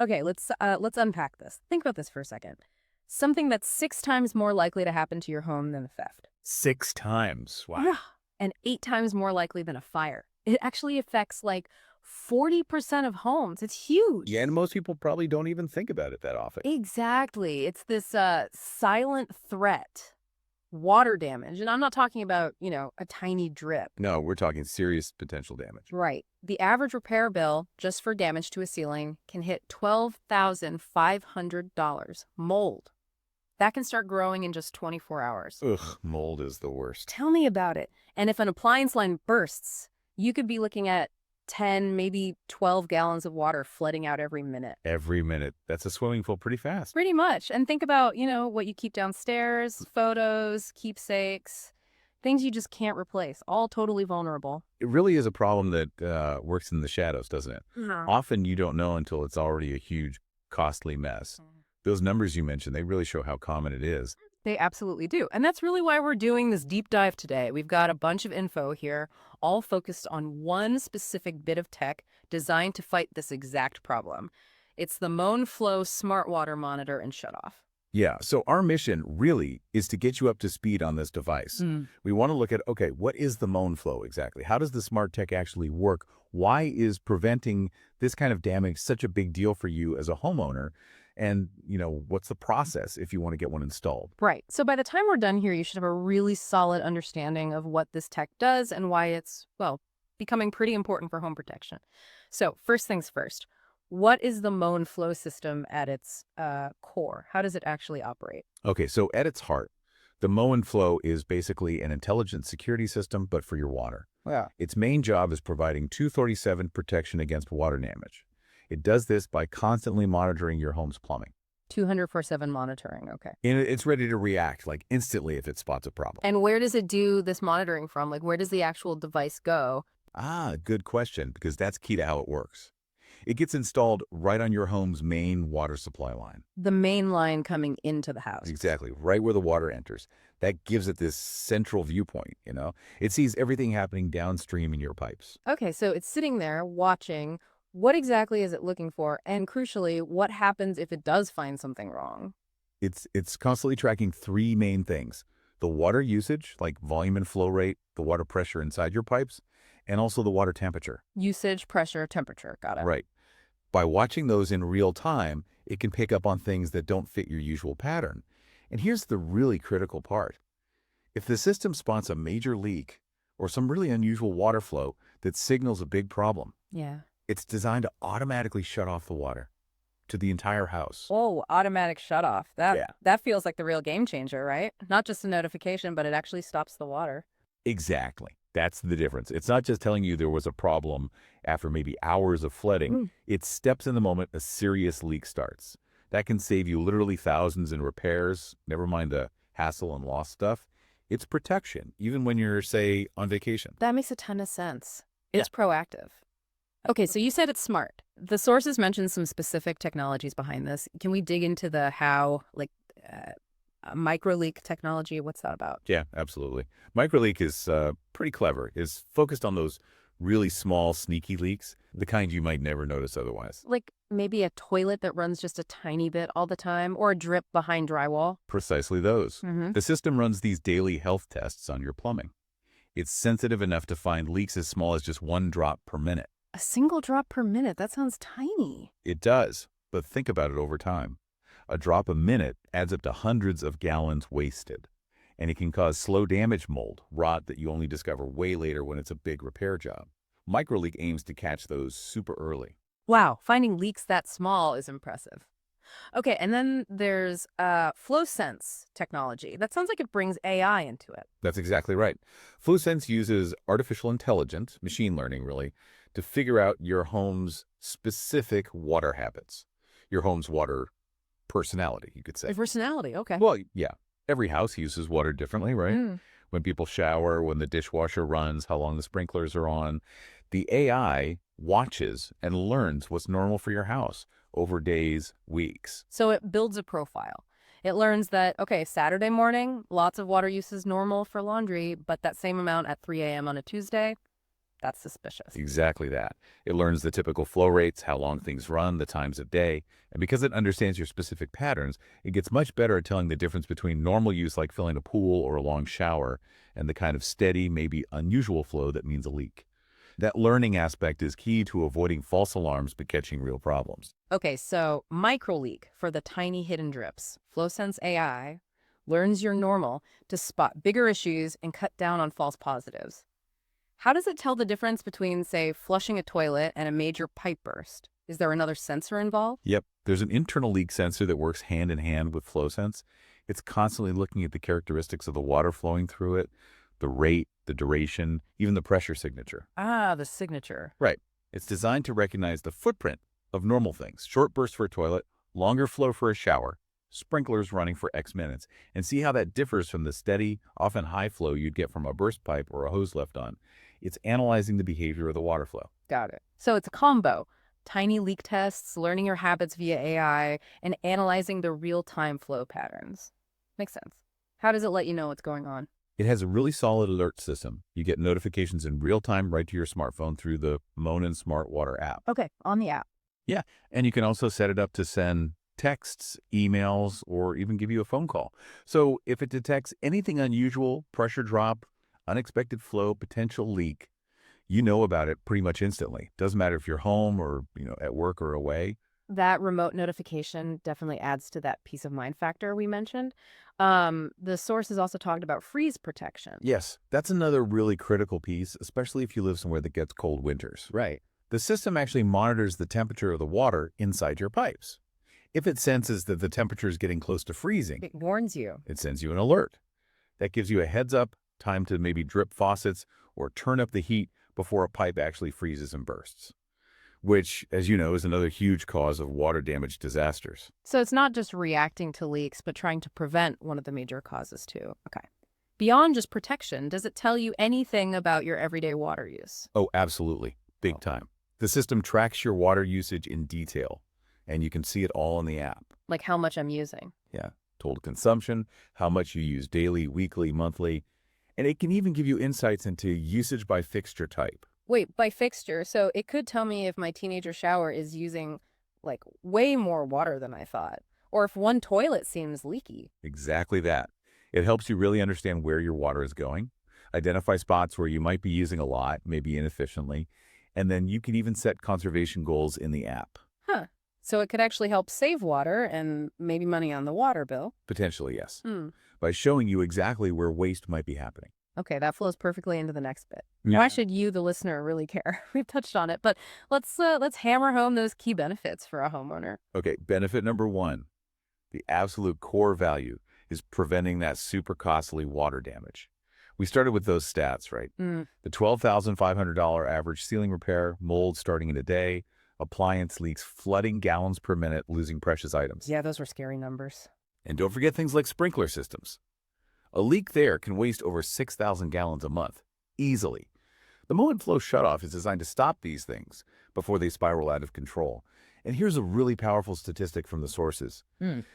Okay, let's unpack this. Think about this for a second. Something that's 6 times more likely to happen to your home than a theft. 6 times. Wow. Yeah. And 8 times more likely than a fire. It actually affects like 40% of homes. It's huge. Yeah, and most people probably don't even think about it that often. Exactly. It's this silent threat. Water damage. And I'm not talking about, a tiny drip. No, we're talking serious potential damage. Right. The average repair bill just for damage to a ceiling can hit $12,500. Mold. That can start growing in just 24 hours. Ugh, mold is the worst. Tell me about it. And if an appliance line bursts, you could be looking at 10, maybe 12 gallons of water flooding out every minute. Every minute. That's a swimming pool pretty fast. Pretty much. And think about, what you keep downstairs, photos, keepsakes, things you just can't replace, all totally vulnerable. It really is a problem that works in the shadows, doesn't it? No. Often you don't know until it's already a huge, costly mess. Those numbers you mentioned, they really show how common it is. They absolutely do. And that's really why we're doing this deep dive today. We've got a bunch of info here, all focused on one specific bit of tech designed to fight this exact problem. It's the Moen Flo Smart Water Monitor and Shutoff. Yeah, so our mission really is to get you up to speed on this device. We want to look at, okay, what is the Moen Flo exactly? How does the smart tech actually work? Why is preventing this kind of damage such a big deal for you as a homeowner? And, what's the process if you want to get one installed? Right. So by the time we're done here, you should have a really solid understanding of what this tech does and why it's, well, becoming pretty important for home protection. So first things first, what is the Moen Flo system at its core? How does it actually operate? Okay, so at its heart, the Moen Flo is basically an intelligent security system, but for your water. Yeah. Its main job is providing 247 protection against water damage. It does this by constantly monitoring your home's plumbing. 24/7 monitoring. Okay. And it's ready to react, like instantly if it spots a problem. And where does it do this monitoring from? Like, where does the actual device go? Good question, because that's key to how it works. It gets installed right on your home's main water supply line. The main line coming into the house. Exactly, right where the water enters. That gives it this central viewpoint. It sees everything happening downstream in your pipes. Okay, so it's sitting there watching. What exactly is it looking for? And crucially, what happens if it does find something wrong? It's constantly tracking three main things: the water usage, like volume and flow rate, the water pressure inside your pipes, and also the water temperature. Usage, pressure, temperature. Got it. Right. By watching those in real time, it can pick up on things that don't fit your usual pattern. And here's the really critical part. If the system spots a major leak or some really unusual water flow that signals a big problem, Yeah. it's designed to automatically shut off the water to the entire house. Oh, automatic shut off. Yeah. That feels like the real game changer, right? Not just a notification, but it actually stops the water. Exactly. That's the difference. It's not just telling you there was a problem after maybe hours of flooding. It steps in the moment a serious leak starts. That can save you literally thousands in repairs, never mind the hassle and lost stuff. It's protection, even when you're, say, on vacation. That makes a ton of sense. It's proactive. Okay, so you said it's smart. The sources mentioned some specific technologies behind this. Can we dig into the how, like MicroLeak technology? What's that about? Yeah, absolutely. MicroLeak is pretty clever. It's focused on those really small, sneaky leaks, the kind you might never notice otherwise. Like maybe a toilet that runs just a tiny bit all the time, or a drip behind drywall? Precisely those. Mm-hmm. The system runs these daily health tests on your plumbing. It's sensitive enough to find leaks as small as just 1 drop per minute. A single drop per minute. That sounds tiny. It does, but think about it over time. A drop a minute adds up to hundreds of gallons wasted, and it can cause slow damage mold, rot that you only discover way later when it's a big repair job. MicroLeak aims to catch those super early. Wow, finding leaks that small is impressive. Okay, and then there's FloSense technology. That sounds like it brings AI into it. That's exactly right. FloSense uses artificial intelligence, machine learning really, to figure out your home's specific water habits, your home's water personality, you could say. Personality, okay. Well, yeah, every house uses water differently, right? Mm. When people shower, when the dishwasher runs, how long the sprinklers are on. The AI watches and learns what's normal for your house over days, weeks. So it builds a profile. It learns that, okay, Saturday morning, lots of water use is normal for laundry, but that same amount at 3 a.m. on a Tuesday, That's suspicious. Exactly that. It learns the typical flow rates, how long things run, the times of day, and because it understands your specific patterns, it gets much better at telling the difference between normal use like filling a pool or a long shower and the kind of steady, maybe unusual flow that means a leak. That learning aspect is key to avoiding false alarms but catching real problems. Okay, so MicroLeak for the tiny hidden drips. FloSense AI learns your normal to spot bigger issues and cut down on false positives. How does it tell the difference between, say, flushing a toilet and a major pipe burst? Is there another sensor involved? Yep, there's an internal leak sensor that works hand in hand with FloSense. It's constantly looking at the characteristics of the water flowing through it, the rate, the duration, even the pressure signature. Ah, the signature. Right. It's designed to recognize the footprint of normal things, short bursts for a toilet, longer flow for a shower, sprinklers running for X minutes, and see how that differs from the steady, often high flow you'd get from a burst pipe or a hose left on. It's analyzing the behavior of the water flow. Got it. So it's a combo. Tiny leak tests, learning your habits via AI, and analyzing the real-time flow patterns. Makes sense. How does it let you know what's going on? It has a really solid alert system. You get notifications in real time right to your smartphone through the Moen Smart Water app. Okay, on the app. Yeah, and you can also set it up to send texts, emails, or even give you a phone call. So if it detects anything unusual, pressure drop, unexpected flow, potential leak, you know about it pretty much instantly. Doesn't matter if you're home or, at work or away. That remote notification definitely adds to that peace of mind factor we mentioned. The source has also talked about freeze protection. Yes, that's another really critical piece, especially if you live somewhere that gets cold winters. Right. The system actually monitors the temperature of the water inside your pipes. If it senses that the temperature is getting close to freezing, It warns you. it sends you an alert. That gives you a heads up, time to maybe drip faucets or turn up the heat before a pipe actually freezes and bursts, which, as you know, is another huge cause of water damage disasters. So it's not just reacting to leaks, but trying to prevent one of the major causes too. Okay. Beyond just protection, does it tell you anything about your everyday water use? Oh, absolutely. Big time. The system tracks your water usage in detail, and you can see it all in the app. Like how much I'm using. Yeah, total consumption, how much you use daily, weekly, monthly, and it can even give you insights into usage by fixture type. Wait, by fixture, so it could tell me if my teenager shower is using like way more water than I thought, or if one toilet seems leaky. Exactly that. It helps you really understand where your water is going, identify spots where you might be using a lot, maybe inefficiently, and then you can even set conservation goals in the app. Huh. So it could actually help save water and maybe money on the water bill. Potentially, yes, Hmm. by showing you exactly where waste might be happening. Okay, that flows perfectly into the next bit. Yeah. Why should you, the listener, really care? We've touched on it, but let's hammer home those key benefits for a homeowner. Okay, benefit number one, the absolute core value is preventing that super costly water damage. We started with those stats, right? Mm. The $12,500 average ceiling repair, mold starting in a day, appliance leaks flooding gallons per minute, losing precious items. Yeah, those were scary numbers. And don't forget things like sprinkler systems. A leak there can waste over 6,000 gallons a month, easily. The Moen Flo Shutoff is designed to stop these things before they spiral out of control. And here's a really powerful statistic from the sources.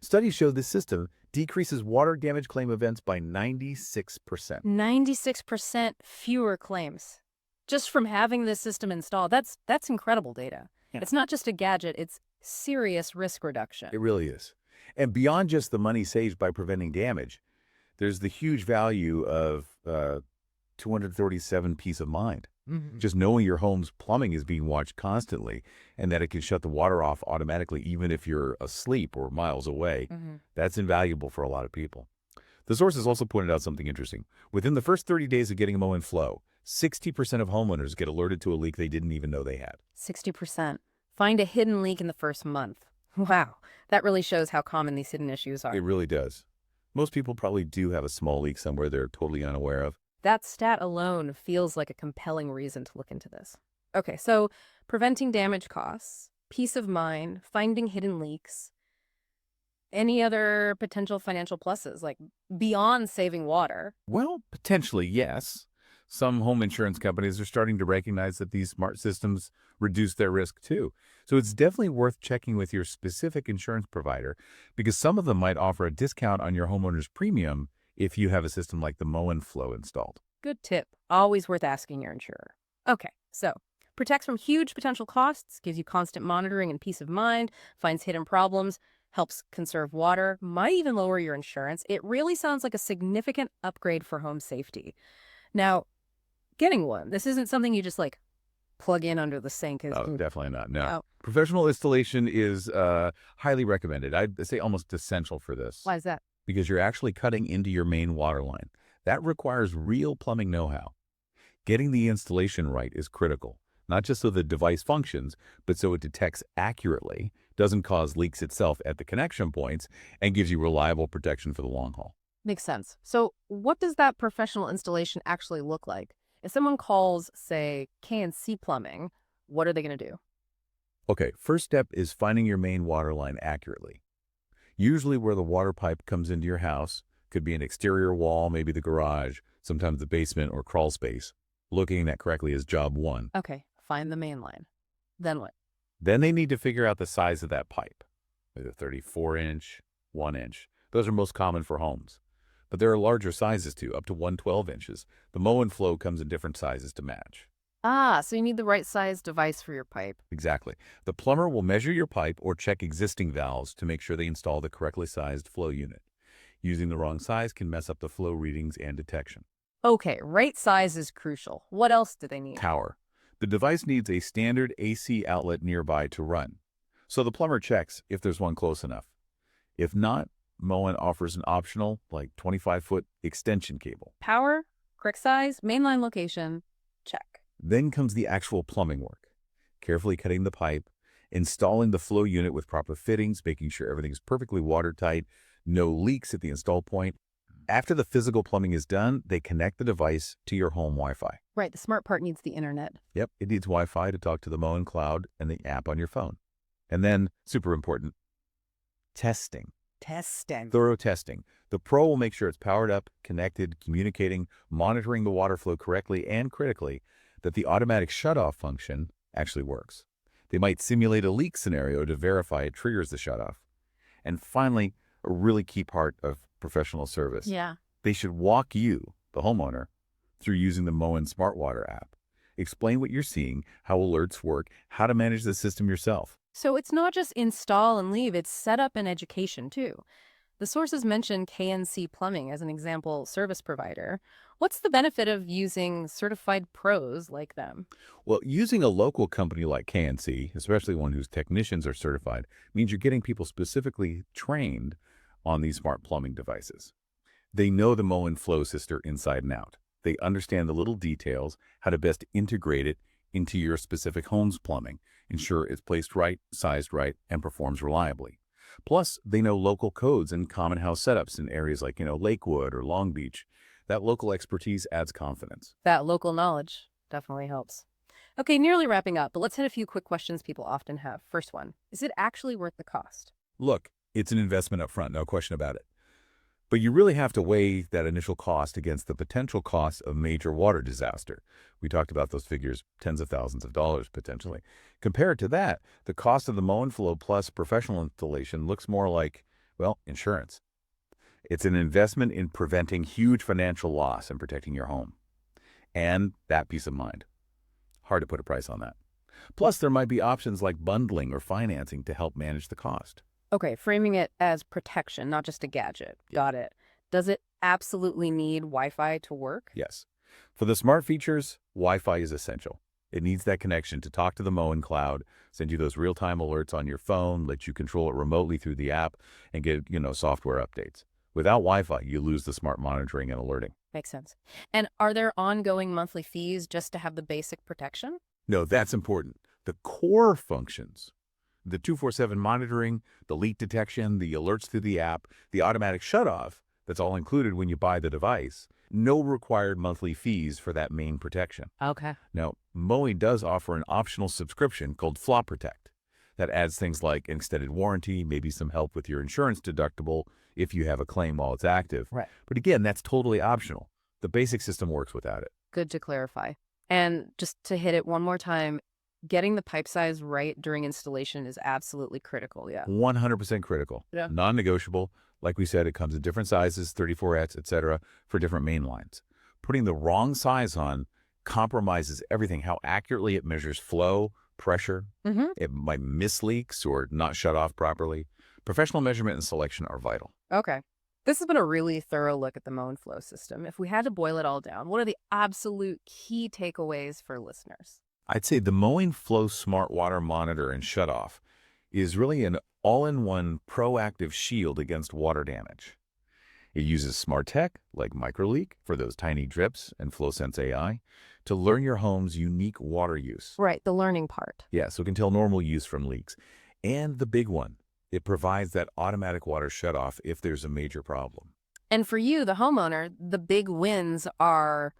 Studies show this system decreases water damage claim events by 96%. 96% fewer claims just from having this system installed. That's incredible data. Yeah. It's not just a gadget, it's serious risk reduction. It really is. And beyond just the money saved by preventing damage, there's the huge value of 237 peace of mind. Just knowing your home's plumbing is being watched constantly and that it can shut the water off automatically even if you're asleep or miles away, that's invaluable for a lot of people. The sources also pointed out something interesting. Within the first 30 days of getting a Moen Flo, 60% of homeowners get alerted to a leak they didn't even know they had. 60%. Find a hidden leak in the first month. Wow, that really shows how common these hidden issues are. It really does. Most people probably do have a small leak somewhere they're totally unaware of. That stat alone feels like a compelling reason to look into this. Okay, so preventing damage costs, peace of mind, finding hidden leaks, any other potential financial pluses, like beyond saving water? Well, potentially, yes. Some home insurance companies are starting to recognize that these smart systems reduce their risk too. So it's definitely worth checking with your specific insurance provider because some of them might offer a discount on your homeowner's premium if you have a system like the Moen Flo installed. Good tip. Always worth asking your insurer. Okay, so protects from huge potential costs, gives you constant monitoring and peace of mind, finds hidden problems, helps conserve water, might even lower your insurance. It really sounds like a significant upgrade for home safety. Now, getting one, this isn't something you just like plug in under the sink. Oh, definitely not. No. Oh, Professional installation is highly recommended. I'd say almost essential for this why is that? because you're actually cutting into your main water line. That requires real plumbing know-how. Getting the installation right is critical, not just so the device functions, but so it detects accurately, doesn't cause leaks itself at the connection points, and gives you reliable protection for the long haul. Makes sense. So, what does that professional installation actually look like? If someone calls, say, KNC Plumbing, what are they going to do? Okay, first step is finding your main water line accurately. Usually where the water pipe comes into your house, could be an exterior wall, maybe the garage, sometimes the basement or crawl space. Looking at correctly is job one. Okay, find the main line. Then what? Then they need to figure out the size of that pipe, either 34-inch, 1-inch. Those are most common for homes. But there are larger sizes too, up to 112 inches. The Moen Flo comes in different sizes to match. Ah, so you need the right size device for your pipe. Exactly. The plumber will measure your pipe or check existing valves to make sure they install the correctly sized flow unit. Using the wrong size can mess up the flow readings and detection. Okay, right size is crucial. What else do they need? Power. The device needs a standard AC outlet nearby to run. So the plumber checks if there's one close enough. If not, Moen offers an optional, like 25-foot extension cable. Power, correct size, mainline location, check. Then comes the actual plumbing work. Carefully cutting the pipe, installing the flow unit with proper fittings, making sure everything's perfectly watertight, no leaks at the install point. After the physical plumbing is done, they connect the device to your home Wi-Fi. Right, the smart part needs the internet. Yep, it needs Wi-Fi to talk to the Moen cloud and the app on your phone. And then, super important, testing. Testing. Thorough testing. The pro will make sure it's powered up, connected, communicating, monitoring the water flow correctly, and critically, that the automatic shutoff function actually works. They might simulate a leak scenario to verify it triggers the shutoff. And finally, a really key part of professional service. Yeah. They should walk you, the homeowner, through using the Moen Smart Water app. Explain what you're seeing, how alerts work, how to manage the system yourself. So it's not just install and leave, it's setup and education too. The sources mention KNC Plumbing as an example service provider. What's the benefit of using certified pros like them? Well, using a local company like KNC, especially one whose technicians are certified, means you're getting people specifically trained on these smart plumbing devices. They know the Moen Flo system inside and out. They understand the little details, how to best integrate it into your specific home's plumbing, ensure it's placed right, sized right, and performs reliably. Plus, they know local codes and common house setups in areas like, Lakewood or Long Beach. That local expertise adds confidence. That local knowledge definitely helps. Okay, nearly wrapping up, but let's hit a few quick questions people often have. First one, is it actually worth the cost? Look, it's an investment up front, no question about it. But you really have to weigh that initial cost against the potential cost of major water disaster. We talked about those figures, tens of thousands of dollars potentially. Compared to that, the cost of the Moen Flo Plus professional installation looks more like, well, insurance. It's an investment in preventing huge financial loss and protecting your home. And that peace of mind. Hard to put a price on that. Plus, there might be options like bundling or financing to help manage the cost. Okay, framing it as protection, not just a gadget. Got it. Does it absolutely need Wi-Fi to work? Yes. For the smart features, Wi-Fi is essential. It needs that connection to talk to the Moen cloud, send you those real-time alerts on your phone, let you control it remotely through the app, and get, software updates. Without Wi-Fi, you lose the smart monitoring and alerting. Makes sense. And are there ongoing monthly fees just to have the basic protection? No, that's important. The core functions, the 24/7 monitoring, the leak detection, the alerts through the app, the automatic shutoff, that's all included when you buy the device. No required monthly fees for that main protection. Okay. Now, Moen does offer an optional subscription called Flaw Protect that adds things like an extended warranty, maybe some help with your insurance deductible if you have a claim while it's active. Right. But again, that's totally optional. The basic system works without it. Good to clarify. And just to hit it one more time, getting the pipe size right during installation is absolutely critical. Yeah. 100% critical. Yeah. Non-negotiable. Like we said, it comes in different sizes, 34X, etc., for different main lines. Putting the wrong size on compromises everything, how accurately it measures flow, pressure. Mm-hmm. It might miss leaks or not shut off properly. Professional measurement and selection are vital. Okay. This has been a really thorough look at the Moen Flo system. If we had to boil it all down, what are the absolute key takeaways for listeners? I'd say the Moen Flo Smart Water Monitor and Shutoff is really an all-in-one proactive shield against water damage. It uses smart tech like MicroLeak for those tiny drips and FloSense AI to learn your home's unique water use. Right, the learning part. Yeah, so it can tell normal use from leaks. And the big one, it provides that automatic water shutoff if there's a major problem. And for you, the homeowner, the big wins are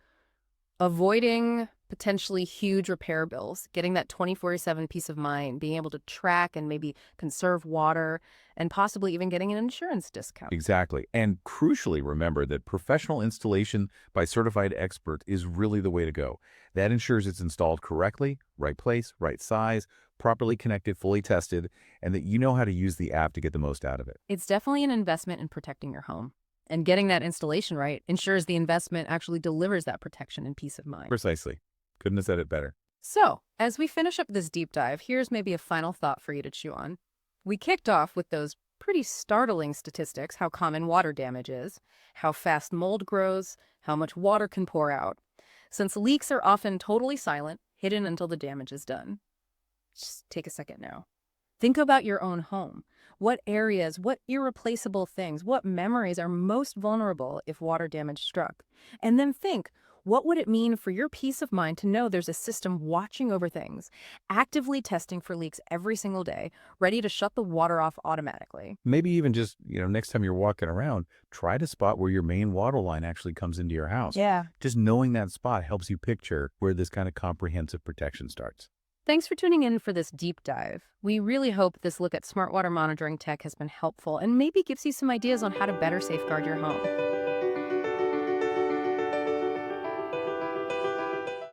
avoiding potentially huge repair bills, getting that 24/7 peace of mind, being able to track and maybe conserve water, and possibly even getting an insurance discount. Exactly. And crucially, remember that professional installation by certified expert is really the way to go. That ensures it's installed correctly, right place, right size, properly connected, fully tested, and that you know how to use the app to get the most out of it. It's definitely an investment in protecting your home. And getting that installation right ensures the investment actually delivers that protection and peace of mind. Precisely. Couldn't have said it better. So, as we finish up this deep dive, here's maybe a final thought for you to chew on. We kicked off with those pretty startling statistics, how common water damage is, how fast mold grows, how much water can pour out. Since leaks are often totally silent, hidden until the damage is done. Just take a second now. Think about your own home. What areas, what irreplaceable things, what memories are most vulnerable if water damage struck? And then think, what would it mean for your peace of mind to know there's a system watching over things, actively testing for leaks every single day, ready to shut the water off automatically? Maybe even just, next time you're walking around, try to spot where your main water line actually comes into your house. Yeah. Just knowing that spot helps you picture where this kind of comprehensive protection starts. Thanks for tuning in for this deep dive. We really hope this look at smart water monitoring tech has been helpful and maybe gives you some ideas on how to better safeguard your home.